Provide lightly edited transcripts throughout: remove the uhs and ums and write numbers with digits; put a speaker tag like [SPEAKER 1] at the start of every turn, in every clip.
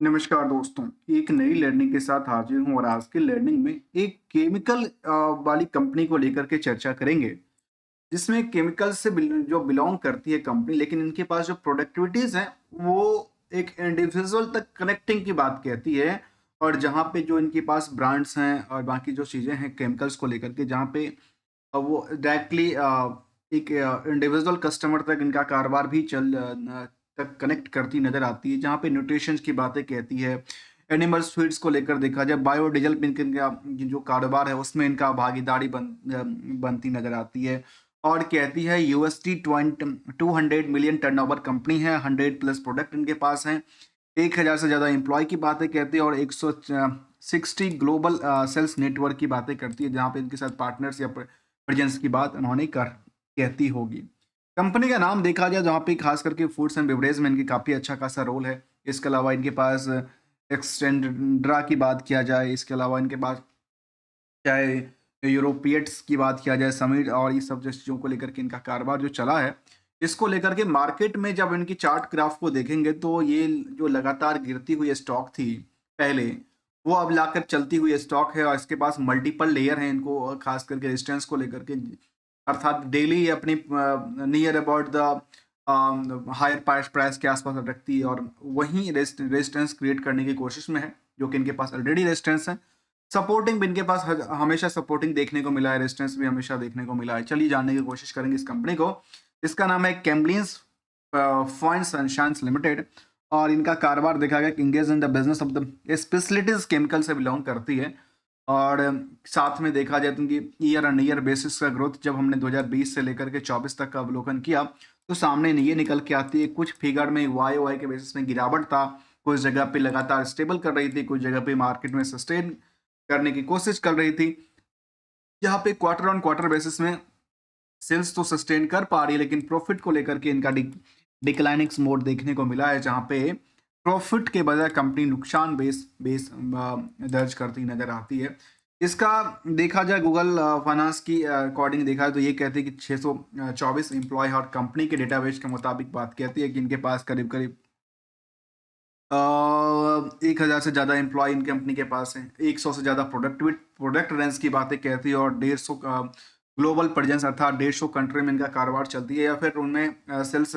[SPEAKER 1] नमस्कार दोस्तों, एक नई लर्निंग के साथ हाजिर हूँ और आज की लर्निंग में एक केमिकल वाली कंपनी को लेकर के चर्चा करेंगे, जिसमें केमिकल से जो बिलोंग करती है कंपनी, लेकिन इनके पास जो प्रोडक्टिविटीज है वो एक इंडिविजुअल तक कनेक्टिंग की बात कहती है। और जहाँ पे जो इनके पास ब्रांड्स हैं और बाकी जो चीज़ें हैं केमिकल्स को लेकर के, जहाँ पे वो डायरेक्टली एक इंडिविजुअल कस्टमर तक इनका कारोबार भी तक कनेक्ट करती नज़र आती है, जहाँ पे न्यूट्रिशंस की बातें कहती है। एनिमल फीड्स को लेकर देखा जाए, बायोडीज़ल पे इनका ये जो कारोबार है उसमें इनका भागीदारी बनती नज़र आती है। और कहती है यूएसडी 200 मिलियन टर्नओवर कंपनी है, 100 प्लस प्रोडक्ट इनके पास हैं, 1000 से ज़्यादा एम्प्लॉय की बातें कहती है और 160 ग्लोबल सेल्स नेटवर्क की बातें करती है, जहाँ पे इनके साथ पार्टनर्स या प्रेजेंस की बात उन्होंने कर कहती होगी। कंपनी का नाम देखा जाए, जहाँ पे खास करके फूड्स एंड बेवरेज में इनकी काफ़ी अच्छा खासा रोल है। इसके अलावा इनके पास एक्सटेंड्रा की बात किया जाए, इसके अलावा इनके पास चाहे यूरोपिएट्स की बात किया जाए, समीर और ये सब जैसी चीज़ों को लेकर के इनका कारोबार जो चला है, इसको लेकर के मार्केट में जब इनकी चार्ट ग्राफ को देखेंगे तो ये जो लगातार गिरती हुई स्टॉक थी पहले, वो अब लाकर चलती हुई स्टॉक है और इसके पास मल्टीपल लेयर हैं इनको, खास करके रेजिस्टेंस को लेकर के, अर्थात डेली ये अपनी near about the higher price price के आसपास रखती है और वहीं रेजिस्टेंस क्रिएट करने की कोशिश में है, जो कि इनके पास ऑलरेडी रेजिस्टेंस है। सपोर्टिंग भी इनके पास हमेशा सपोर्टिंग देखने को मिला है, रेजिस्टेंस भी हमेशा देखने को मिला है। चलिए जानने की कोशिश करेंगे इस कंपनी को। इसका नाम है कैम्बलिन्स फॉइंस एंड शाइन्स लिमिटेड और इनका कारोबार देखा गया कि engage in the business of the specialities chemical से बिलोंग करती है। और साथ में देखा जाए तो इनकी ईयर ऑन ईयर बेसिस का ग्रोथ जब हमने 2020 से लेकर के 24 तक का अवलोकन किया, तो सामने ये निकल के आती है, कुछ फिगर में वाई वाई के बेसिस में गिरावट था, कुछ जगह पे लगातार स्टेबल कर रही थी, कुछ जगह पे मार्केट में सस्टेन करने की कोशिश कर रही थी। यहाँ पे क्वार्टर ऑन क्वार्टर बेसिस में सेल्स तो सस्टेन कर पा रही है, लेकिन प्रॉफिट को लेकर के इनका डिक्लाइनिंग मोड देखने को मिला है, जहाँ पे प्रॉफिट के बजाय कंपनी नुकसान बेस बेस दर्ज करती नजर आती है। इसका देखा जाए गूगल फाइनेंस की अकॉर्डिंग देखा जाए तो ये कहती है कि 624 एम्प्लॉय और कंपनी के डेटाबेस के मुताबिक बात कहती है कि इनके पास करीब करीब 1000 से ज़्यादा एम्प्लॉय इन कंपनी के पास हैं, 100 से ज़्यादा प्रोडक्ट रेंज की बातें कहती है और 150 का ग्लोबल प्रेजेंस, अर्थात 150 कंट्री में इनका कारोबार चलती है, या फिर उनमें सेल्स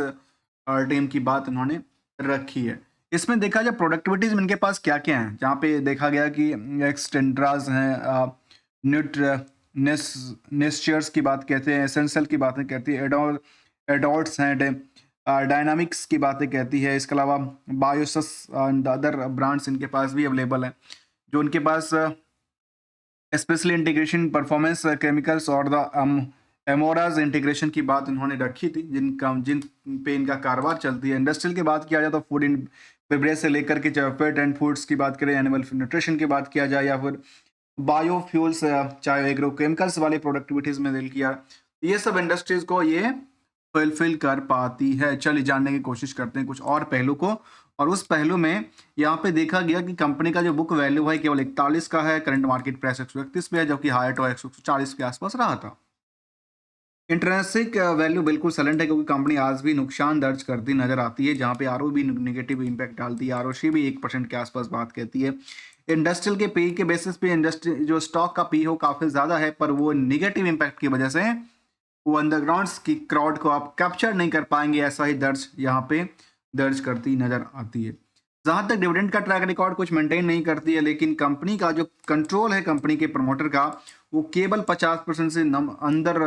[SPEAKER 1] टीम की बात उन्होंने रखी है। इसमें देखा जाए प्रोडक्टिविटीज में इनके पास क्या क्या है, जहाँ पे देखा गया कि एक्सटेंड्राज हैं, न्यूट्र नेस्चर्स की बात कहते हैं, एसेंशियल की बातें कहती है, एडोल्ट्स हैं, डायनामिक्स की बातें कहती है। इसके अलावा बायोसस एंड अदर ब्रांड्स इनके पास भी अवेलेबल हैं, जो उनके पास स्पेशली इंटीग्रेशन परफॉर्मेंस केमिकल्स और द एमोराज इंटीग्रेशन की बात इन्होंने रखी थी, जिन पे इनका कारोबार चलती है। इंडस्ट्रियल की बात किया जाए तो फूड इन बेवरेज से लेकर के, चाहे पेट एंड फूड्स की बात करें, एनिमल न्यूट्रिशन की बात किया जाए, या फिर बायोफ्यूल्स, चाहे एग्रोकेमिकल्स वाले प्रोडक्टिविटीज में डील किया, ये सब इंडस्ट्रीज को ये फुलफिल कर पाती है। चलिए जानने की कोशिश करते हैं कुछ और पहलू को। और उस पहलू में यहाँ पे देखा गया कि कंपनी का जो बुक वैल्यू है केवल 41 का है, करंट मार्केट प्राइस 131 पे है, जबकि हायर टॉप 140 के आसपास रहा था। इंट्रिंसिक वैल्यू बिल्कुल सलेंट है, क्योंकि कंपनी आज भी नुकसान दर्ज करती नजर आती है, जहाँ पे आरओ भी नेगेटिव इंपैक्ट डालती है, आरओसी भी 1% के आसपास बात कहती है। इंडस्ट्रियल के पी के बेसिस पे इंडस्ट्री जो स्टॉक का पी हो काफी ज्यादा है, पर वो निगेटिव इंपैक्ट की वजह से वो अंडरग्राउंड की क्राउड को आप कैप्चर नहीं कर पाएंगे, ऐसा ही दर्ज यहाँ पे दर्ज करती नजर आती है। जहां तक डिविडेंड का ट्रैक रिकॉर्ड कुछ मेंटेन नहीं करती है, लेकिन कंपनी का जो कंट्रोल है कंपनी के प्रमोटर का, वो केवल 50% से अंदर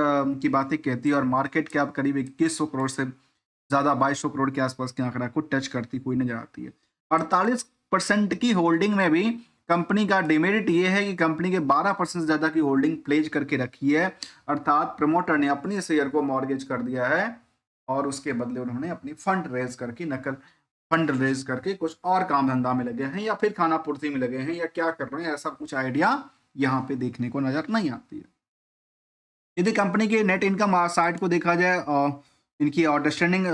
[SPEAKER 1] की बातें कहती है और मार्केट कैप करीब 2100 करोड़ से ज्यादा 2200 करोड़ के आसपास के आंकड़ा को टच करती हुई नजर आती है। 48% की होल्डिंग में भी कंपनी का डिमेरिट ये है कि कंपनी के 12% से ज्यादा की होल्डिंग प्लेज करके रखी है, अर्थात प्रमोटर ने अपने शेयर को मॉर्गेज कर दिया है और उसके बदले उन्होंने अपनी फंड रेज करके कुछ और काम धंधा में लगे हैं, या फिर खाना पूर्ति में लगे हैं, या क्या कर रहे हैं, ऐसा कुछ आइडिया यहाँ पे देखने को नजर नहीं आती है। यदि कंपनी के नेट इनकम साइड को देखा जाए और इनकी आउटस्टैंडिंग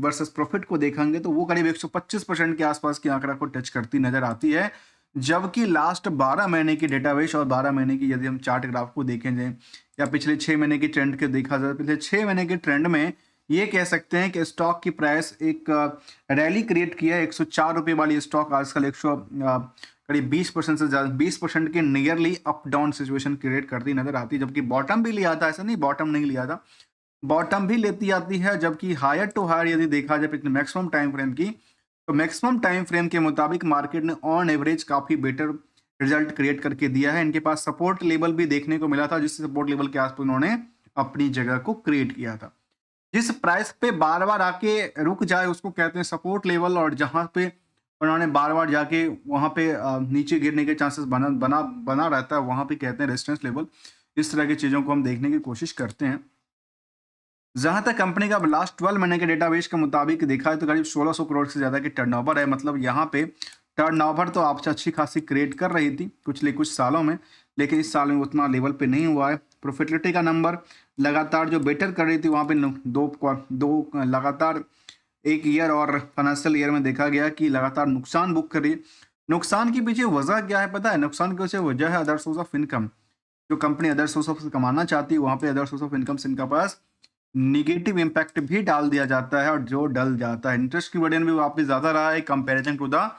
[SPEAKER 1] वर्सेस प्रॉफिट को देखेंगे, तो वो करीब 125% के आसपास की आंकड़ा को टच करती नजर आती है, जबकि लास्ट 12 महीने की डेटाबेस और 12 महीने की यदि हम चार्ट ग्राफ को देखें जाए, या पिछले 6 महीने की ट्रेंड के देखा जाए, पिछले 6 महीने के ट्रेंड में ये कह सकते हैं कि स्टॉक की प्राइस एक रैली क्रिएट किया है। 104 रुपये वाली स्टॉक आजकल करीब 20% से ज़्यादा 20% के nearly up down situation create करती नजर आती है, जबकि बॉटम भी लिया था, ऐसा नहीं बॉटम नहीं लिया था, बॉटम भी लेती आती है। जबकि हायर टू हायर यदि देखा जाए पिछले मैक्सिमम टाइम फ्रेम की, तो मैक्सिमम टाइम फ्रेम के मुताबिक मार्केट ने ऑन एवरेज काफी बेटर रिजल्ट क्रिएट करके दिया है। इनके पास सपोर्ट लेवल भी देखने को मिला था, जिस सपोर्ट लेवल के आसपास उन्होंने अपनी जगह को क्रिएट किया था। जिस प्राइस पे बार बार आके रुक जाए उसको कहते हैं सपोर्ट लेवल, और जहां पे उन्होंने बार बार जाके वहां पे नीचे गिरने के चांसेस बना बना बना रहता है, वहां पे कहते हैं रेजिस्टेंस लेवल। इस तरह की चीजों को हम देखने की कोशिश करते हैं। जहां तक कंपनी का लास्ट 12 महीने के डेटाबेस के मुताबिक देखा है तो करीब 1600 करोड़ से ज्यादा की टर्नओवर है। मतलब यहाँ पे टर्नओवर तो आपसे अच्छी खासी क्रिएट कर रही थी पिछले कुछ सालों में, लेकिन इस साल में उतना लेवल पे नहीं हुआ है। प्रॉफिटेबिलिटी का नंबर लगातार जो बेटर कर रही थी, वहां पे दो लगातार एक ईयर और फाइनेंशियल ईयर में देखा गया कि लगातार नुकसान बुक कर रही है। नुकसान के पीछे वजह क्या है पता है? नुकसान की वजह है अदर सोर्स ऑफ इनकम। जो कंपनी अदर सोर्स ऑफ कमाना चाहती है, वहां पे अदर सोर्स ऑफ इनकम से इनका पास निगेटिव इम्पैक्ट भी डाल दिया जाता है, और जो डल जाता है इंटरेस्ट की बर्डन भी वापस ज्यादा रहा है कंपैरिजन टू द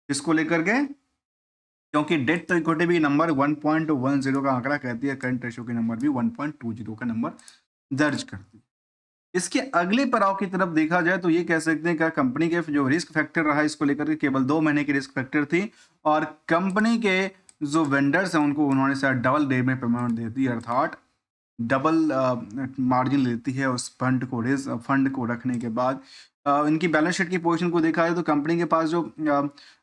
[SPEAKER 1] इसको लेकर के, क्योंकि डेट तो इक्विटी भी नंबर 1.10 का आंकड़ा कहती है, करंट रेशियो की नंबर भी 1.20 का नंबर दर्ज करती है। इसके अगले पड़ाव की तरफ देखा जाए तो ये कह सकते हैं कि कंपनी के जो रिस्क फैक्टर रहा है इसको लेकर के केवल 2 महीने की रिस्क फैक्टर थी, और कंपनी के जो वेंडर्स हैं उनको उन्होंने शायद डबल डे में पेमेंट दे दी, अर्थात डबल मार्जिन लेती है उस फंड को रखने के बाद। इनकी बैलेंस शीट की पोजीशन को देखा जाए तो कंपनी के पास जो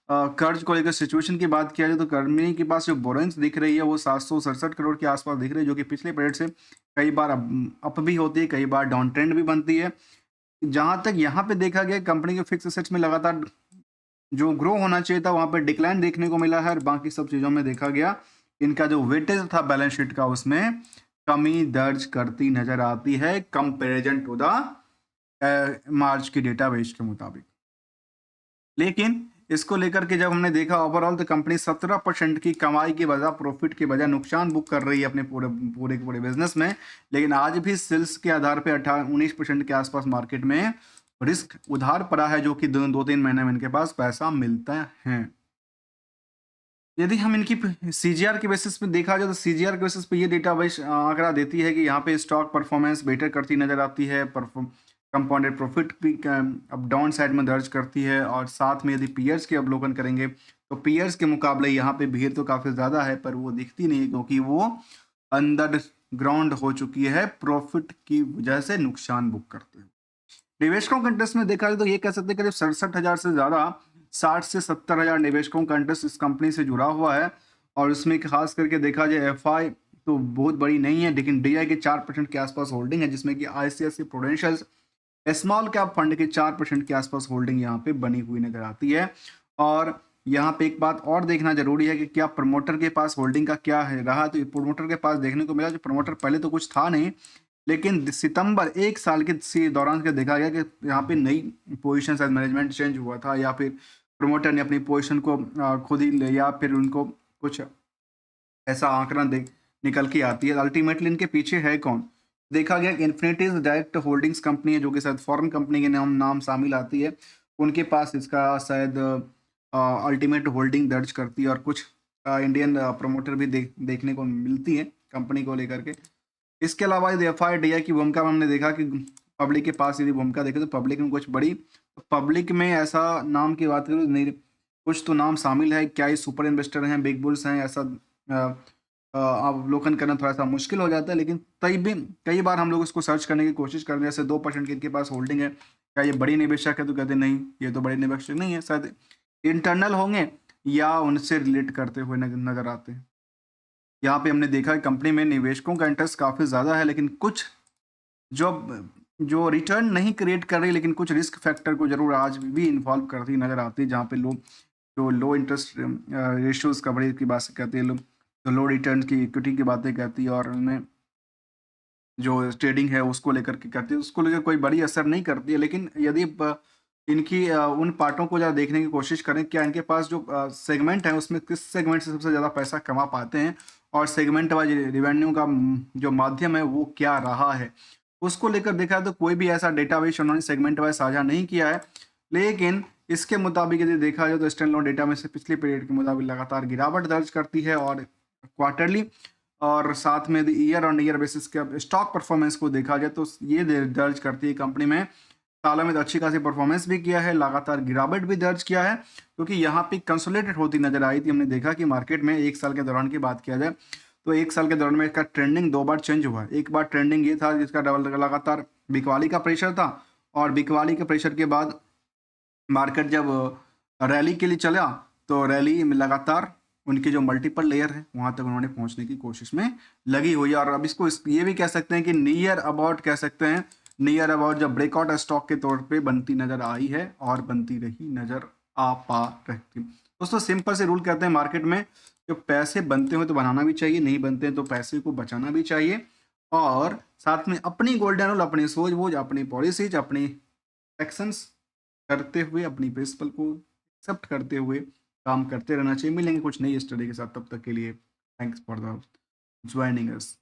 [SPEAKER 1] कर्ज को लेकर सिचुएशन की बात किया जाए तो कंपनी के पास जो बोरोइंग्स दिख रही है वो 767 करोड़ के आसपास दिख रही है, जो कि पिछले पीरियड से कई बार अप भी होती है, कई बार डाउन ट्रेंड भी बनती है। जहां तक यहाँ पे देखा गया कंपनी के फिक्स एसेट्स में लगातार जो ग्रो होना चाहिए था वहां पे डिक्लाइन देखने को मिला है, और बाकी सब चीजों में देखा गया इनका जो वेटेज था बैलेंस शीट का उसमें कमी दर्ज करती नजर आती है कंपैरिजन टू द मार्च की डेटाबेस के मुताबिक। लेकिन इसको लेकर के जब हमने देखा ओवरऑल तो कंपनी 17% की कमाई की बजाय प्रॉफिट की बजाय नुकसान बुक कर रही है अपने पूरे पूरे पूरे बिजनेस में, लेकिन आज भी सेल्स के आधार पे 19% के आसपास मार्केट में रिस्क उधार पड़ा है, जो कि 2-3 महीने में इनके पास पैसा मिलता है। यदि हम इनकी सीजीआर के बेसिस पे देखा जाए तो सीजीआर के बेसिस पे ये डेटाबेस आंकड़ा देती है कि यहाँ पे स्टॉक परफॉर्मेंस बेटर करती नजर आती है, कंपाउंडेड प्रॉफिट भी अब डाउन साइड में दर्ज करती है, और साथ में यदि पीयर्स के अवलोकन करेंगे तो पीयर्स के मुकाबले यहाँ पे भीड़ तो काफ़ी ज़्यादा है, पर वो दिखती नहीं है क्योंकि वो अंडर ग्राउंड हो चुकी है, प्रॉफिट की वजह से नुकसान बुक करते हैं। निवेशकों का इंटरेस्ट में देखा जाए तो ये कह सकते हैं करीब 67,000 से ज़्यादा 60 से 70 हज़ार निवेशकों का इंटरेस्ट इस कंपनी से जुड़ा हुआ है, और उसमें खास करके देखा जाए एफआई तो बहुत बड़ी नहीं है, लेकिन डीआई के 4% के आसपास होल्डिंग है, जिसमें कि ICICI prudential small cap fund के 4% के आसपास होल्डिंग यहाँ पे बनी हुई नजर आती है। और यहाँ पे एक बात और देखना जरूरी है कि क्या प्रमोटर के पास होल्डिंग का क्या है रहा, तो प्रमोटर के पास देखने को मिला जो प्रमोटर पहले तो कुछ था नहीं, लेकिन सितंबर एक साल के दौरान के देखा गया कि यहाँ पे नई पोजीशन शायद मैनेजमेंट चेंज हुआ था, या फिर प्रमोटर ने अपनी पोजीशन को खुद ही या फिर उनको कुछ ऐसा आंकड़ा निकल के आती है। अल्टीमेटली इनके पीछे है कौन? देखा गया इन्फिनिटीज डायरेक्ट होल्डिंग्स कंपनी है, जो कि शायद फॉरेन कंपनी के नाम शामिल आती है, उनके पास इसका शायद अल्टीमेट होल्डिंग दर्ज करती है, और कुछ इंडियन प्रमोटर भी देखने को मिलती है कंपनी को लेकर के। इसके अलावा यदि एफआईडीआई की भूमिका में हमने देखा कि पब्लिक के पास यदि भूमिका देखें तो पब्लिक में कुछ बड़ी, पब्लिक में ऐसा नाम की बात करें नहीं, कुछ तो नाम शामिल है, क्या ये सुपर इन्वेस्टर हैं, बिग बुल्स हैं, ऐसा अवलोकन करना थोड़ा सा मुश्किल हो जाता है, लेकिन कई बार हम लोग इसको सर्च करने की कोशिश करते हैं। जैसे 2% की इनके पास होल्डिंग है, क्या ये बड़ी निवेशक है? तो कहते नहीं, ये तो बड़े निवेशक नहीं है, शायद इंटरनल होंगे या उनसे रिलेट करते हुए नजर आते हैं। यहाँ पे हमने देखा है कंपनी में निवेशकों का इंटरेस्ट काफ़ी ज़्यादा है, लेकिन कुछ जो रिटर्न नहीं क्रिएट कर रही, लेकिन कुछ रिस्क फैक्टर को जरूर आज भी इन्वॉल्व करती नजर आती है, जहाँ पे लोग जो लो इंटरेस्ट रेशियोज कवरेज की बात कहते हैं, लोग तो लो रिटर्न की इक्विटी की बातें कहती है, और उनमें जो ट्रेडिंग है उसको लेकर के करती है, उसको लेकर कोई बड़ी असर नहीं करती है। लेकिन यदि इनकी उन पार्टों को ज़्यादा देखने की कोशिश करें, क्या इनके पास जो सेगमेंट है उसमें किस सेगमेंट से सबसे ज़्यादा पैसा कमा पाते हैं, और सेगमेंट वाइज रेवेन्यू का जो माध्यम है वो क्या रहा है, उसको लेकर देखा तो कोई भी ऐसा डेटाबेस उन्होंने सेगमेंट वाइज साझा नहीं किया है। लेकिन इसके मुताबिक यदि देखा जाए तो स्टैंड अलोन डेटा में से पिछले पीरियड के मुताबिक लगातार गिरावट दर्ज करती है, और क्वार्टरली और साथ में ईयर ऑन ईयर बेसिस के स्टॉक परफॉर्मेंस को देखा जाए तो ये दर्ज करती है कंपनी में सालों में तो अच्छी खासी परफॉर्मेंस भी किया है, लगातार गिरावट भी दर्ज किया है, क्योंकि यहाँ पे कंसोलिडेट होती नजर आई थी। हमने देखा कि मार्केट में एक साल के दौरान की बात किया जाए तो एक साल के दौरान में इसका ट्रेंडिंग 2 बार चेंज हुआ है। एक बार ट्रेंडिंग ये था जिसका डबल लगातार बिकवाली का प्रेशर था, और बिकवाली के प्रेशर के बाद मार्केट जब रैली के लिए चला तो रैली में लगातार उनके जो मल्टीपल लेयर है वहां तक उन्होंने पहुंचने की कोशिश में लगी हुई है। और अब इसको ये भी कह सकते हैं कि नियर अबाउट कह सकते हैं, नियर अबाउट जब ब्रेकआउट स्टॉक के तौर पे बनती नजर आई है और बनती रही नजर आ पा रही। दोस्तों सिंपल से रूल कहते हैं मार्केट में, जो पैसे बनते हो तो बनाना भी चाहिए, नहीं बनते हैं तो पैसे को बचाना भी चाहिए, और साथ में अपनी गोल्डन रूल, अपनी सोच बूझ, अपनी पॉलिसीज, अपनी एक्शंस करते हुए, अपनी प्रिंसिपल को एक्सेप्ट करते हुए काम करते रहना चाहिए। मिलेंगे कुछ नई स्टडी के साथ, तब तक के लिए thanks for the joining us.